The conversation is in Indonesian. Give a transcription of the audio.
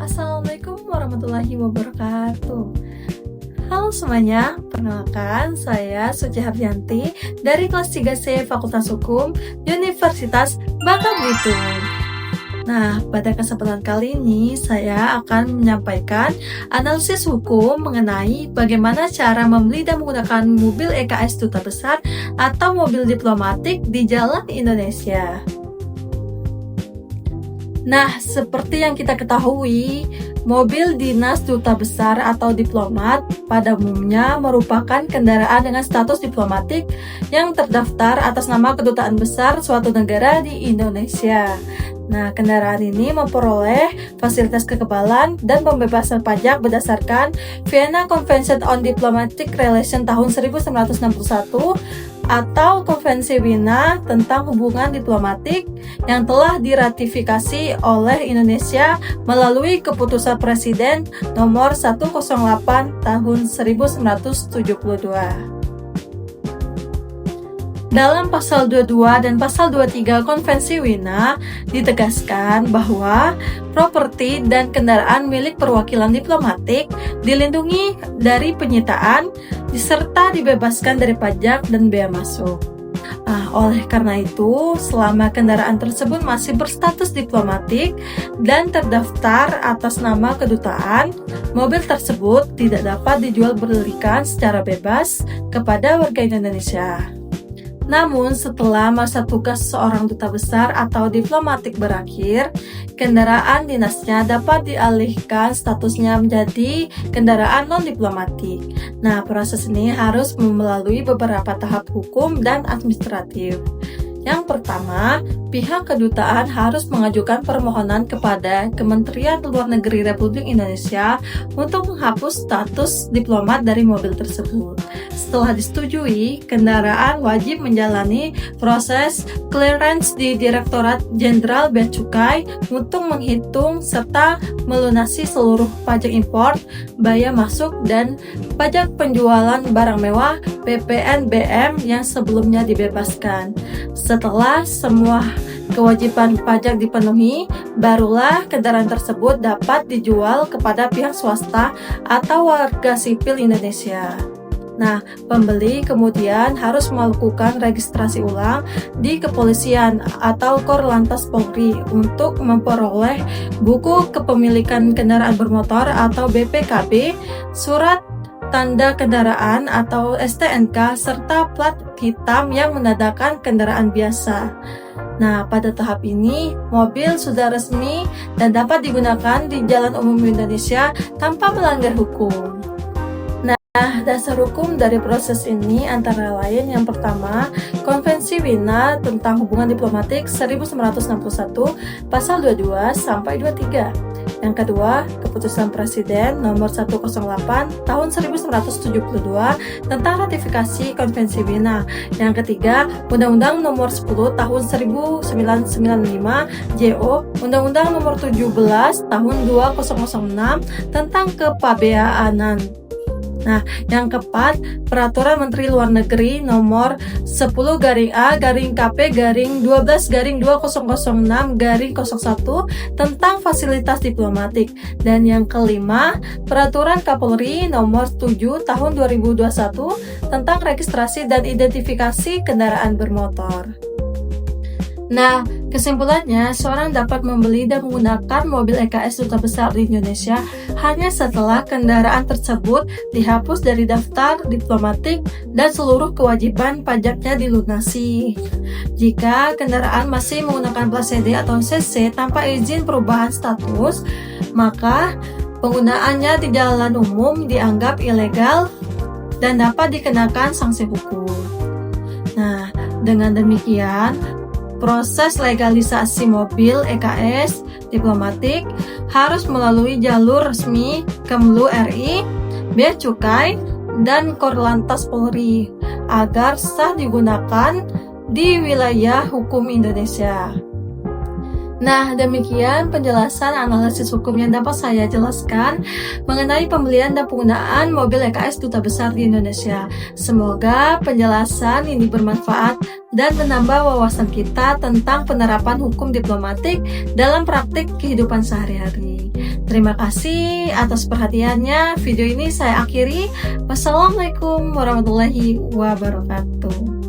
Assalamualaikum warahmatullahi wabarakatuh. Halo semuanya, perkenalkan saya Suci Hardianti dari kelas 3C Fakultas Hukum Universitas Bangka Belitung. Nah, pada kesempatan kali ini saya akan menyampaikan analisis hukum mengenai bagaimana cara membeli dan menggunakan mobil EKS Duta Besar atau mobil diplomatik di jalan Indonesia. Nah, seperti yang kita ketahui, mobil dinas duta besar atau diplomat pada umumnya merupakan kendaraan dengan status diplomatik yang terdaftar atas nama kedutaan besar suatu negara di Indonesia. Nah, kendaraan ini memperoleh fasilitas kekebalan dan pembebasan pajak berdasarkan Vienna Convention on Diplomatic Relations tahun 1961 atau Konvensi Wina tentang hubungan diplomatik yang telah diratifikasi oleh Indonesia melalui keputusan Presiden nomor 108 tahun 1972. Dalam pasal 22 dan pasal 23 Konvensi Wina ditegaskan bahwa properti dan kendaraan milik perwakilan diplomatik dilindungi dari penyitaan serta dibebaskan dari pajak dan bea masuk. Oleh karena itu, selama kendaraan tersebut masih berstatus diplomatik dan terdaftar atas nama kedutaan, mobil tersebut tidak dapat dijual belikan secara bebas kepada warga Indonesia. Namun, setelah masa tugas seorang duta besar atau diplomatik berakhir, kendaraan dinasnya dapat dialihkan statusnya menjadi kendaraan non-diplomatik. Nah, proses ini harus melalui beberapa tahap hukum dan administratif. Yang pertama, pihak kedutaan harus mengajukan permohonan kepada Kementerian Luar Negeri Republik Indonesia untuk menghapus status diplomat dari mobil tersebut. Setelah disetujui, kendaraan wajib menjalani proses clearance di Direktorat Jenderal Bea Cukai untuk menghitung serta melunasi seluruh pajak impor, bea masuk, dan pajak penjualan barang mewah PPNBM yang sebelumnya dibebaskan. Setelah semua kewajiban pajak dipenuhi, barulah kendaraan tersebut dapat dijual kepada pihak swasta atau warga sipil Indonesia. Nah, pembeli kemudian harus melakukan registrasi ulang di kepolisian atau Korlantas Polri untuk memperoleh buku kepemilikan kendaraan bermotor atau BPKB, surat tanda kendaraan atau STNK, serta plat hitam yang menandakan kendaraan biasa. Nah, pada tahap ini, mobil sudah resmi dan dapat digunakan di jalan umum Indonesia tanpa melanggar hukum. Nah, dasar hukum dari proses ini antara lain yang pertama, Konvensi Wina tentang hubungan diplomatik 1961 pasal 22 sampai 23. Yang kedua, keputusan Presiden nomor 108 tahun 1972 tentang ratifikasi Konvensi Wina. Yang ketiga, Undang-Undang nomor 10 tahun 1995 JO, Undang-Undang nomor 17 tahun 2006 tentang kepabeanan. Nah, yang keempat, Peraturan Menteri Luar Negeri nomor 10-KP-12-2006-01 tentang fasilitas diplomatik. Dan yang kelima, Peraturan Kapolri nomor 7 tahun 2021 tentang registrasi dan identifikasi kendaraan bermotor. Nah, kesimpulannya, seorang dapat membeli dan menggunakan mobil EKS Duta Besar di Indonesia hanya setelah kendaraan tersebut dihapus dari daftar diplomatik dan seluruh kewajiban pajaknya dilunasi. Jika kendaraan masih menggunakan plat CD atau CC tanpa izin perubahan status, maka penggunaannya di jalan umum dianggap ilegal dan dapat dikenakan sanksi hukum. Nah, dengan demikian, proses legalisasi mobil EKS diplomatik harus melalui jalur resmi Kemlu RI, Bea Cukai, dan Korlantas Polri agar sah digunakan di wilayah hukum Indonesia. Nah, demikian penjelasan analisis hukum yang dapat saya jelaskan mengenai pembelian dan penggunaan mobil EKS Duta Besar di Indonesia. Semoga penjelasan ini bermanfaat dan menambah wawasan kita tentang penerapan hukum diplomatik dalam praktik kehidupan sehari-hari. Terima kasih atas perhatiannya. Video ini saya akhiri. Wassalamualaikum warahmatullahi wabarakatuh.